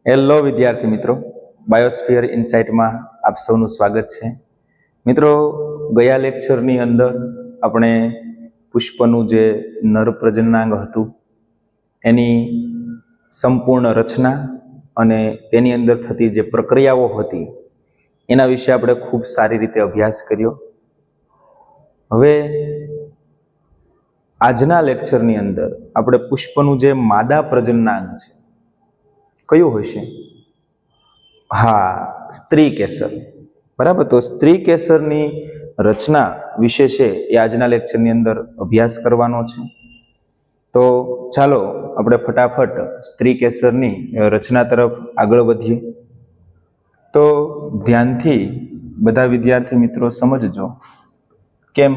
Hello વિદ્યાર્થી મિત્રો, biosphere ઇનસાઇટમાં આપ સૌનું સ્વાગત છે. મિત્રો, ગયા લેક્ચરની અંદર આપણે પુષ્પનું જે નર પ્રજનનાંગ હતું એની સંપૂર્ણ રચના અને તેની અંદર થતી જે પ્રક્રિયાઓ હતી એના વિશે આપણે ખૂબ સારી રીતે અભ્યાસ કર્યો. હવે આજના લેક્ચરની અંદર આપણે પુષ્પનું જે માદા પ્રજનનાંગ છે કયું હશે? હા, સ્ત્રી કેસર. બરાબર. તો સ્ત્રી કેસરની રચના વિશે છે એ આજના લેક્ચરની અંદર અભ્યાસ કરવાનો છે. તો ચાલો આપણે ફટાફટ સ્ત્રી કેસરની રચના તરફ આગળ વધીએ. તો ધ્યાનથી બધા વિદ્યાર્થી મિત્રો સમજજો. કેમ?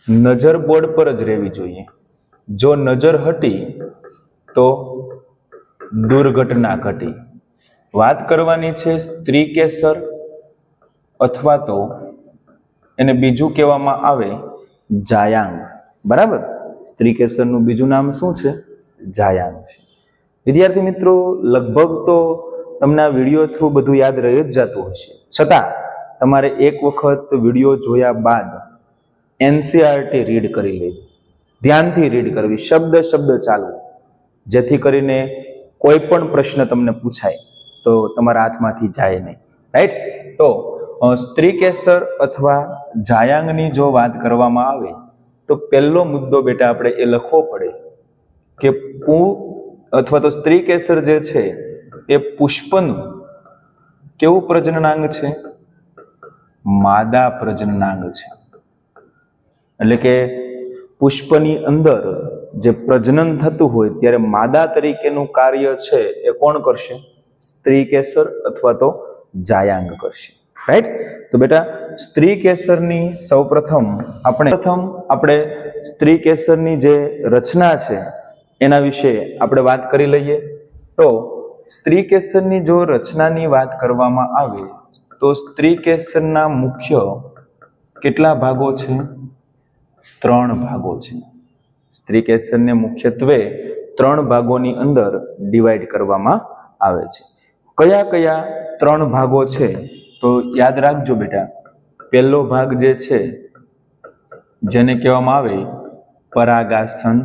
નજર બોર્ડ પર જ રહેવી જોઈએ. જો નજર હટી તો દુર્ઘટના ઘટી. વાત કરવાની છે સ્ત્રી કેસર અથવા તો એને બીજું કહેવામાં આવે જાયાંગ. બરાબર. સ્ત્રી કેસરનું બીજું નામ શું છે? જાયાંગ છે. વિદ્યાર્થી મિત્રો, લગભગ તો તમને આ વિડીયો થ્રુ બધું યાદ રહી જ જતું હશે, છતાં તમારે એક વખત વિડીયો જોયા બાદ એનસીઆરટી રીડ કરી લેવી, ધ્યાનથી રીડ કરવી, શબ્દ શબ્દ ચાલવું, જેથી કરીને કોઈ પણ પ્રશ્ન તમને પૂછાય તો તમારા હાથમાંથી જાય નહીં. રાઈટ? તો સ્ત્રી કેસર અથવા જાયાંગની જો વાત કરવામાં આવે તો પહેલો મુદ્દો બેટા આપણે એ લખવો પડે કે અથવા તો સ્ત્રી કેસર જે છે એ પુષ્પનું કેવું પ્રજનનાંગ છે? માદા પ્રજનનાંગ છે. એટલે કે પુષ્પની અંદર જે પ્રજનન થતું હોય ત્યારે માદા તરીકેનું કાર્ય છે એ કોણ કરશે? સ્ત્રી કેસર અથવા તો જાયાંગ કરશે. રાઈટ? તો બેટા, સ્ત્રી કેસરની સૌપ્રથમ આપણે સ્ત્રી કેસરની જે રચના છે એના વિશે આપણે વાત કરી લઈએ. તો સ્ત્રી કેસરની જો રચનાની વાત કરવામાં આવે તો સ્ત્રી કેસરના મુખ્ય કેટલા ભાગો છે? 3 ભાગો છે. સ્ત્રી કેસરને મુખ્યત્વે 3 ભાગોની અંદર ડિવાઈડ કરવામાં આવે છે. કયા કયા 3 ભાગો છે? તો યાદ રાખજો બેટા. પહેલો ભાગ જે છે જેને કહેવામાં આવે પરાગાસન,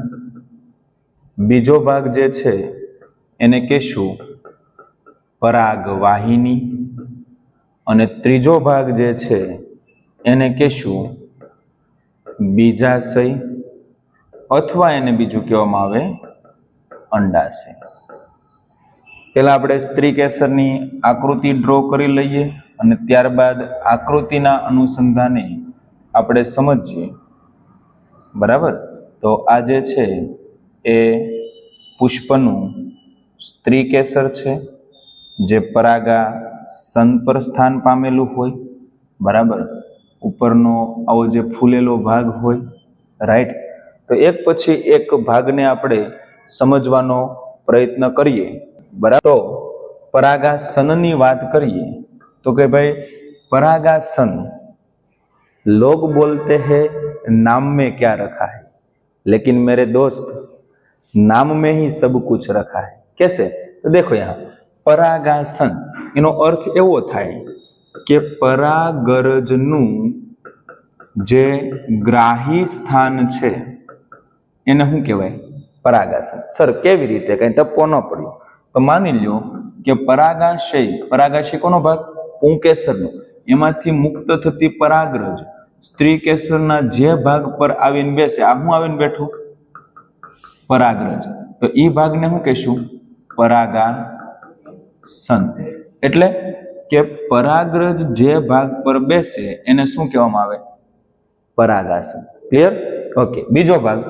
બીજો ભાગ જે છે એને કહેશું પરાગવાહિની, અને ત્રીજો ભાગ જે છે એને કહેશું બીજાશય અથવા એને બીજું કહેવામાં આવે અંડાશય. પહેલા આપણે સ્ત્રી કેસરની આકૃતિ ડ્રો કરી લઈએ અને ત્યારબાદ આકૃતિના અનુસંધાને આપણે સમજીએ. બરાબર. તો આ જે છે એ પુષ્પનું સ્ત્રી કેસર છે જે પરાગાસન પર સ્થાન પામેલું હોય. બરાબર. ઉપરનો આવો જે ફૂલેલો ભાગ હોય. રાઈટ? તો એક પછી એક ભાગને આપણે સમજવાનો પ્રયત્ન કરીએ. બરાબર. તો પરાગાસનની વાત કરીએ તો કે ભાઈ परागासन लोग बोलते हैं नाम में क्या रखा है, लेकिन मेरे दोस्त नाम में ही सब कुछ रखा है. कैसे? तो देखो यहाँ परागासन એનો અર્થ એવો થાય કે પરાગરજનું જે ગ્રાહી સ્થાન છે એને શું કહેવાય? પરાગાસન. સર કેવી રીતે? કઈ ટપ્પો ન પડ્યો તો માની લ્યો કે પરાગાશય કોનો ભાગ? પુંકેસરનો. એમાંથી મુક્ત થતી પરાગરજ સ્ત્રી કેસરના જે ભાગ પર આવીને બેસે, આ શું આવીને બેઠું? પરાગરજ. તો એ ભાગને શું કહેશું? પરાગાસન. એટલે કે પરાગરજ જે ભાગ પર બેસે એને શું કહેવામાં આવે? પરાગાસન. ક્લિયર? ઓકે. બીજો ભાગ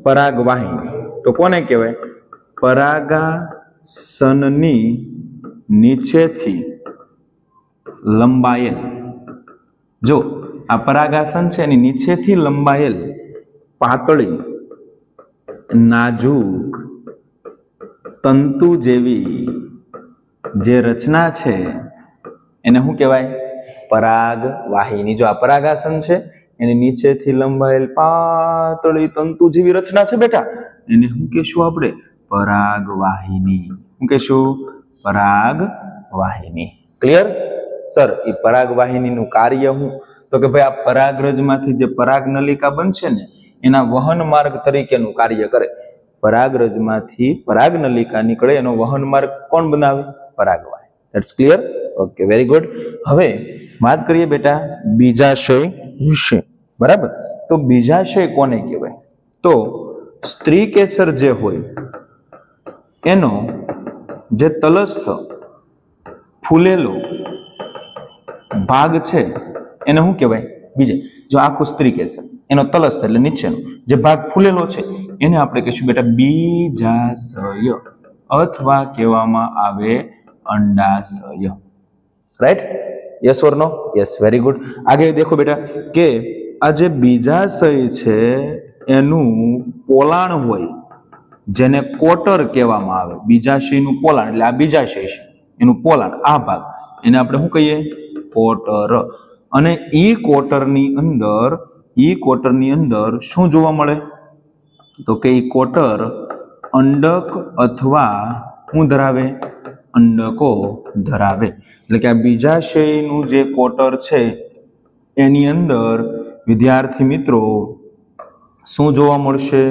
પરાગવાહિની. તો કોને કહેવાય? પરાગાસનની નીચેથી લંબાયેલ, જો આ પરાગાસન છે એની નીચેથી લંબાયેલ પાતળી નાજુક તંતુ જેવી જે રચના છે એને શું કહેવાય? પરાગવાહિની. જો આ પરાગાસન છે એની નીચેથી લંબાયેલ પાતળી તંતુ જેવી રચના છે બેટા, એને શું કહેશું આપણે? પરાગવાહિની. શું કહેશું? પરાગવાહિની. Clear sir? એ પરાગવાહિનીનું કાર્ય શું? તો કે ભાઈ આ પરાગરજમાંથી જે પરાગનલિકા બનશે ને એના વહન માર્ગ તરીકેનું કાર્ય કરે. પરાગરજમાંથી પરાગનલિકા નીકળે એનો વહન માર્ગ કોણ બનાવે? પરાગવાહિની. That's clear? Okay, very good. હવે વાત કરીએ બેટા બીજાશય વિશે. બરાબર? તો બીજાશય કોને કહેવાય? તો સ્ત્રી કેસર જે હોય એનો જે તલસ્થ ફૂલેલો ભાગ છે એને શું કહેવાય? બીજે જો આખું સ્ત્રી કેસર એનો તલસ્થ એટલે નીચેનો જે ભાગ ફૂલેલો છે એને આપણે કહીશું બેટા બીજાશય અથવા કહેવામાં આવે અંડાશય. Right? Yes or no? Yes, very good. આગળ દેખો બેટા કે આ જે બીજાશય છે એનું પોલાણ હોય જેને કોટર કહેવામાં આવે. બીજાશયનું પોલાણ એટલે આ બીજાશય છે એનું પોલાણ આ ભાગ એને આપણે શું કહીએ? કોટર. અને ઈ કોટરની અંદર શું જોવા મળે? તો કે ઈ કોટર અંડક અથવા શું ધરાવે? અંડકો ધરાવે. એટલે કે આ બીજાશયનું જે કોટર છે એની અંદર વિદ્યાર્થી મિત્રો શું જોવા મળશે?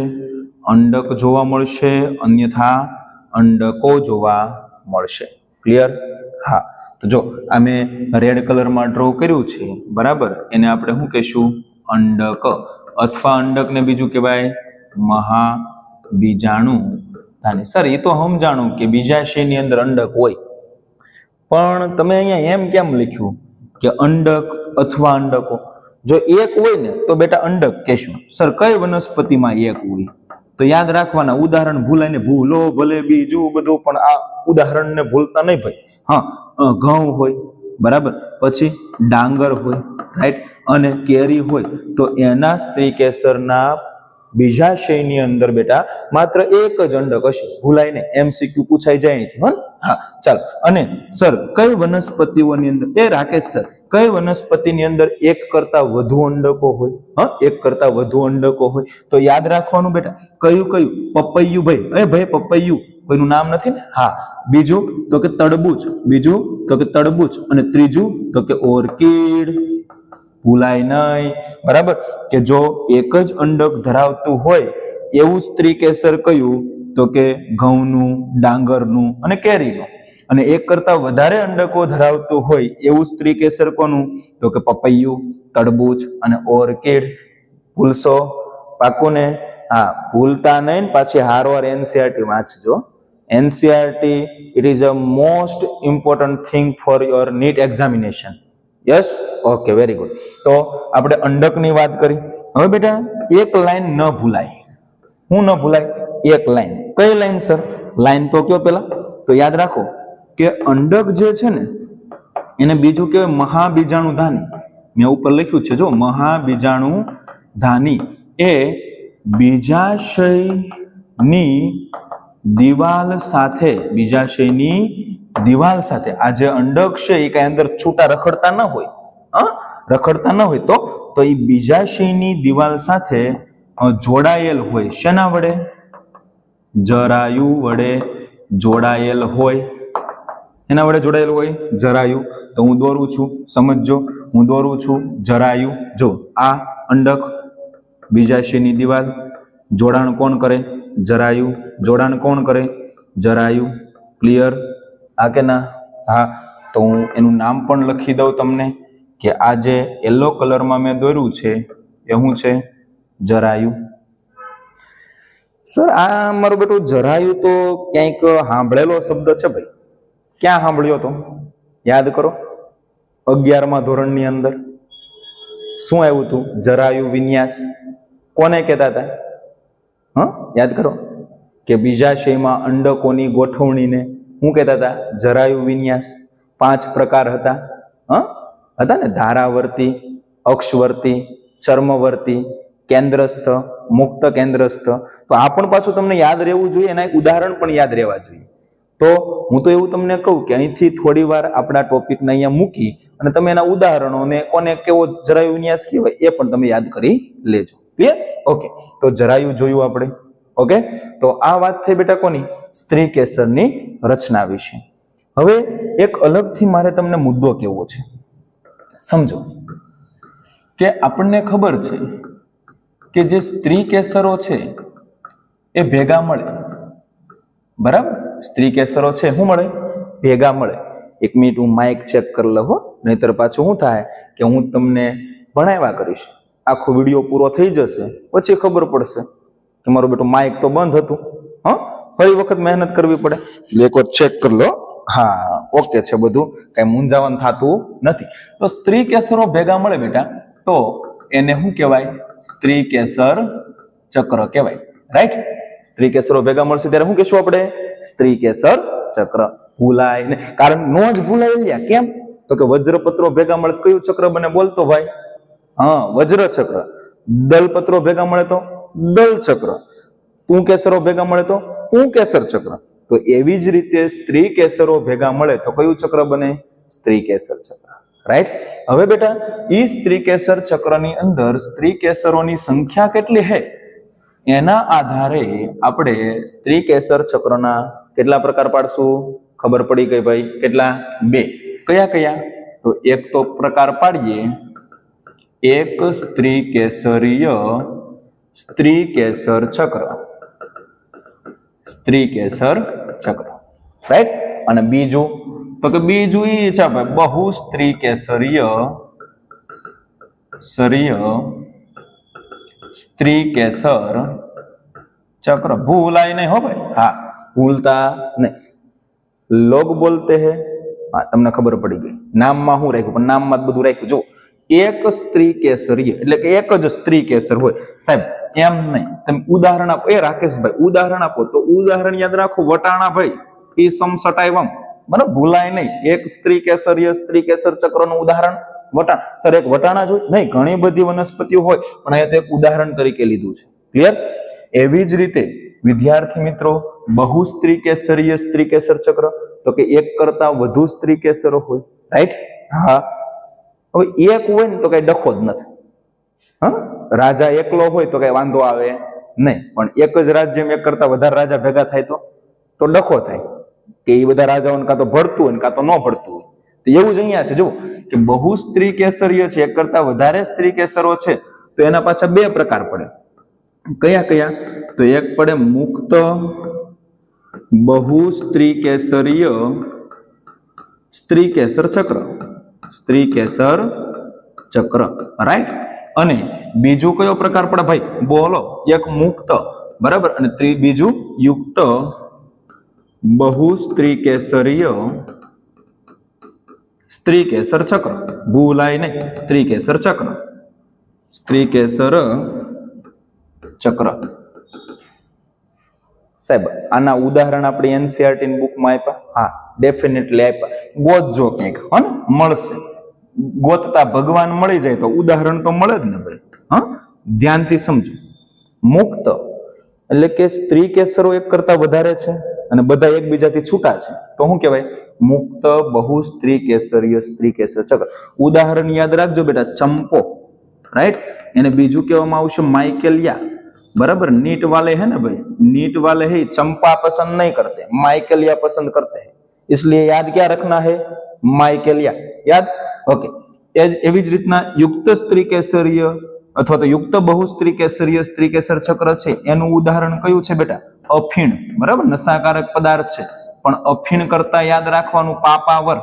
અંડક જોવા મળશે, અન્યથા અંડકો જોવા મળશે. ક્લિયર? હા. તો જો આ મેં રેડ કલરમાં ડ્રો કર્યું છે, બરાબર? એને આપણે શું કહીશું? અંડક. અથવા અંડકને બીજું કહેવાય મહાબીજાણુ ધાની. સર એ તો સમજાણું કે બીજાશયની અંદર અંડક હોય, પણ તમે અહીંયા એમ કેમ લખ્યું કે અંડક અથવા અંડકો? જો એક હોય ને તો બેટા અંડક કહેશું. સર કઈ વનસ્પતિમાં એક હોય? તો યાદ રાખવાના, ઉદાહરણ ભૂલાઈને ભૂલો ભલે બીજું બધું, પણ આ ઉદાહરણને ભૂલતા નહીં ભાઈ. હા, ઘઉં હોય, બરાબર, પછી ડાંગર હોય, રાઈટ, અને કેરી હોય, તો એના સ્ત્રી કેસરના બીજાશયની અંદર બેટા માત્ર એક જ અંડક હશે. ભૂલાય ને, MCQ પૂછાઈ જાય અહીંથી. હા, ચાલ. અને સર કઈ વનસ્પતિઓની અંદર, એ રાકેશ સર, કઈ વનસ્પતિની અંદર એક કરતા વધુ અંડકો હોય? હા, એક કરતા વધુ અંડકો હોય તો યાદ રાખવાનું બેટા કયું કયું? પપૈયું ભાઈ. એ ભાઈ પપૈયું કોઈનું નામ નથી ને? હા. બીજું તો કે તરબૂચ. બીજું તો કે તરબૂચ. અને ત્રીજું તો કે ઓર્કિડ. ભૂલાય નહીં, બરાબર? કે જો એક જ અંડક ધરાવતું હોય એવું સ્ત્રી કેસર કયું? તો કે ઘઉંનું, ડાંગરનું અને કેરીનું. અને એક કરતા વધારે અંડકો ધરાવતું હોય એવું સ્ત્રી કેસર કોનું? તો કે પપૈયું, તરબૂચ અને ઓર્કિડ. ભૂલશો? પાકું ને? હા, ભૂલતા નહીં. પાછી હારવાર NCERT વાંચજો. NCERT it is a most important thing for your NEET examination. Yes? Okay, very good. તો આપણે અંડકની વાત કરી. હવે બેટા એક લાઈન ન ભૂલાય. હું ન ભૂલાય? એક લાઈન. કઈ લાઈન સર? લાઈન તો કયો પેલા? તો યાદ રાખો કે અંડક જે છે ને એને બીજું કહેવાય મહાબીજાણુ ધાની. મેં ઉપર લખ્યું છે જો, મહાબીજાણુ ધાની. એ બીજાશયની દિવાલ સાથે, બીજાશયની દિવાલ સાથે આ જે અંડક છે એ કઈ અંદર છૂટા રખડતા ન હોય, રખડતા ન હોય તો એ બીજાશયની દિવાલ સાથે જોડાયેલ હોય. શેના વડે? જરાયુ વડે જોડાયેલ હોય. એના વડે જોડાયેલ હોય? જરાયુ. તો હું દોરું છું, સમજજો. હું દોરું છું જરાયુ. જો આ અંડક, બીજાશયની દિવાલ, જોડાણ કોણ કરે? જરાયુ. જોડાણ કોણ કરે? જરાયુ. ક્લિયર? હા કે ના? હા. તો હું એનું નામ પણ લખી દઉં તમને કે આ જે યલો કલરમાં મેં દોર્યું છે એ શું છે? જરાયુ. સર આ મારું બેટું જરાયુ તો ક્યાંક સાંભળેલો શબ્દ છે ભાઈ. ક્યાં સાંભળ્યો તો? યાદ કરો. 11મા ધોરણની અંદર શું આવ્યું હતું? જરાયુ વિન્યાસ. કોને કહેતા હતા? યાદ કરો કે બીજાશયમાં અંડકોની ગોઠવણીને શું કહેતા હતા? જરાયુ વિન્યાસ. 5 પ્રકાર હતા. હતા ને? ધારાવર્તી, અક્ષવર્તી, ચર્મવર્તી, કેન્દ્રસ્થ, મુક્ત કેન્દ્રસ્થ. તો આ પણ પાછું તમને યાદ રહેવું જોઈએ, એના એક ઉદાહરણ પણ યાદ રહેવા જોઈએ. તો હું તો એવું તમને કહું કે અહીંથી થોડી વાર આપણા ટોપિકને અહીંયા મૂકી અને તમે એના ઉદાહરણોને કોને કેવો જરાયુ વિન્યાસ કહેવાય એ પણ તમે યાદ કરી લેજો. ક્લિયર? ઓકે. તો જરાયુ જોયું આપણે. ઓકે. તો આ વાત થઈ બેટા કોની? સ્ત્રી કેસરની રચના વિશે. હવે એક અલગથી મારે તમને મુદ્દો કહેવો છે. સમજો કે આપણને ખબર છે કે જે સ્ત્રી કેસરો છે એ ભેગા મળે, બરાબર? સ્ત્રી કેસરો છે શું મળે? ભેગા મળે. એક મિનિટ હું માઇક ચેક કરી લઉં હો, નહીતર પાછું શું થાય કે હું તમને ભણાવ્યા કરીશ, આખો વિડીયો પૂરો થઈ જશે પછી ખબર પડશે કે મારું બેટું માઇક તો બંધ હતું. હા, ફરી વખત મહેનત કરવી પડે. એક વાર ચેક કરી લો. હા, ઓકે છે બધું, કઈ મૂંઝાવન થતું નથી. તો સ્ત્રી કેસરો ભેગા મળે બેટા તો એને શું કહેવાય? સ્ત્રી કેસર ચક્ર કહેવાય. રાઈટ? સ્ત્રી કેસરો ભેગા મળશે ત્યારે શું કહેશું આપણે? સ્ત્રી કેસર ચક્ર. ભૂલાય ને, કારણ નો જ ભૂલાય લ્યા. કેમ? તો કે વજ્રપત્રો ભેગા મળે તો કયું ચક્ર બને? બોલતો ભાઈ. હા, વજ્ર ચક્ર. દલપત્રો ભેગા મળે તો દલ ચક્ર. પુંકેસરો ભેગા મળે તો પુંકેસર ચક્ર. તો એવી જ રીતે સ્ત્રી કેસરો ભેગા મળે તો કયું ચક્ર બને? સ્ત્રી કેસર ચક્ર. રાઈટ? હવે બેટા ઈ સ્ત્રી કેસર ચક્રની અંદર સ્ત્રી કેસરોની સંખ્યા કેટલી છે એના આધારે આપણે સ્ત્રી કેસર ચક્રના કેટલા પ્રકાર પાડશું? ખબર પડી ગઈ ભાઈ. કેટલા? 2. કયા કયા? તો એક તો પ્રકાર પાડીએ, એક સ્ત્રી કેસરીય સ્ત્રી કેસર ચક્ર. સ્ત્રી કેસર ચક્ર. રાઈટ? અને બીજું તો કે બીજું ઈ છે ભાઈ બહુ સ્ત્રી કેસરીય સ્ત્રી કેસર ચક્ર. ભૂલાય નહીં હો ભાઈ. હા, ભૂલતા નહીં. લોગ બોલતે હે. હા, તમને ખબર પડી ગઈ. નામમાં શું રાખ્યું? પણ નામમાં જ બધું રાખ્યું. જો એક સ્ત્રી કેસરીય એટલે કે એક જ સ્ત્રી કેસર હોય. સાહેબ એમ નહીં, તમે ઉદાહરણ આપો. એ રાકેશભાઈ ઉદાહરણ આપો તો ઉદાહરણ યાદ રાખો. વટાણા ભાઈ ઈ સમસટાયવમ. બરાબર? ભૂલાય નહીં. એક સ્ત્રી કેસરીય સ્ત્રી કેસર ચક્રનું ઉદાહરણ વટાણા. સર એક વટાણા જ હોય? નહીં, ઘણી બધી વનસ્પતિઓ હોય, પણ અહીંયા તો એક ઉદાહરણ તરીકે લીધું છે. ક્લિયર? એવી જ રીતે વિદ્યાર્થી મિત્રો બહુ સ્ત્રી કેસરીય સ્ત્રી કેસર ચક્ર તો કે એક કરતા વધુ સ્ત્રી કેસરો હોય. રાઈટ? હા. હવે એક હોય ને તો કઈ ડખો જ નથી. હા, રાજા એકલો હોય તો કઈ વાંધો આવે નહીં, પણ એક જ રાજ્યમાં એક કરતા વધારે રાજા ભેગા થાય તો ડખો થાય કે એ બધા રાજાઓને કાં તો ભળતું હોય ને કાં તો ન ભળતું હોય. તો એવું જ અહીંયા છે. જુઓ કે બહુ સ્ત્રી કેસરીય છે, એક કરતા વધારે સ્ત્રી કેસરો છે, તો એના પાછા 2 પ્રકાર પડે. કયા કયા? તો એક પડે મુક્ત બહુ સ્ત્રી કેસરીય સ્ત્રી કેસર ચક્ર. સ્ત્રી કેસર ચક્ર. રાઈટ? અને બીજું કયો પ્રકાર પડે ભાઈ? બોલો. એક મુક્ત, બરાબર, અને બીજું યુક્ત બહુ સ્ત્રી કેસરીય સ્ત્રી કેસર ચક્ર. ભૂલાય નહીં. સ્ત્રી કેસર ચક્ર. સ્ત્રી કેસર ચક્ર. સાહેબ આના ઉદાહરણ આપણે એનસીઆરટી ની બુકમાં આપ્યા? હા, ડેફિનેટલી આપ્યા. ગોતજો કંઈક, હો ને, મળશે. ગોતતા ભગવાન મળી જાય તો ઉદાહરણ તો મળે જ ને ભાઈ. હા, ધ્યાનથી સમજો. મુક્ત એટલે કે સ્ત્રી કેસરો એક કરતા વધારે છે અને બધા એકબીજાથી છૂટા છે, તો શું કહેવાય? મુક્ત બહુ સ્ત્રી કેસરીય સ્ત્રી કેસર ચક્ર. ઉદાહરણ યાદ રાખજો બેટા. ચંપો. રાઈટ? એને બીજું કહેવામાં આવશે માઇકેલિયા. बराबर? नीट वाले हैं ना भाई, नीट वाले ही चंपा पसंद नहीं करते, माइकेलिया पसंद करते हैं, इसलिए याद क्या रखना है? माइकेलिया. याद? ओके. एवी ज रीतना युक्त स्त्री केसरीय अथवा तो युक्त बहु स्त्री केसरीय स्त्री केसर चक्र छे एनु उदाहरण कयुं छे बेटा? अफीण. बराबर? नशाकारक पदार्थ छे, पण अफीण करता याद राखवानुं पापावर.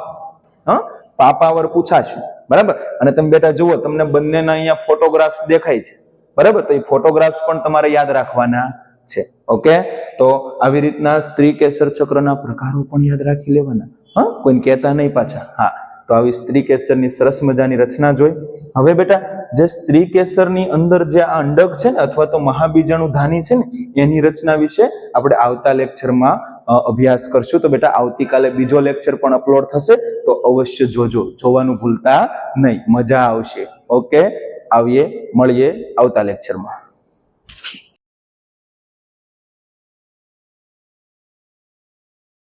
हाँ, पापावर पूछाशे. बराबर? अने तमे बेटा जुओ, तमने बंनेना अहींया फोटोग्राफ्स देखाय छे. बराबर? तो ये फोटोग्राफ्स पण तमारे याद राखवाना छे. ओके? तो આવી રીતના સ્ત્રી કેસર ચક્રના પ્રકારો પણ યાદ રાખી લેવાના. હા, કોઈને કહેતા નહીં પાછા. હા, તો આવી સ્ત્રી કેસરની સરસ મજાની રચના જોઈ. હવે બેટા જે સ્ત્રી કેસરની અંદર જે આ અંડક છે ને અથવા તો મહાબીજાણુ ધાની છે ને એની રચના વિશે આપણે આવતા લેક્ચરમાં અભ્યાસ કરશું. તો બેટા આવતીકાલે બીજો લેક્ચર પણ અપલોડ થશે, તો અવશ્ય જોજો, જોવાનું ભૂલતા નહીં, મજા આવશે. ઓકે, આવીએ, મળીએ આવતા લેક્ચરમાં.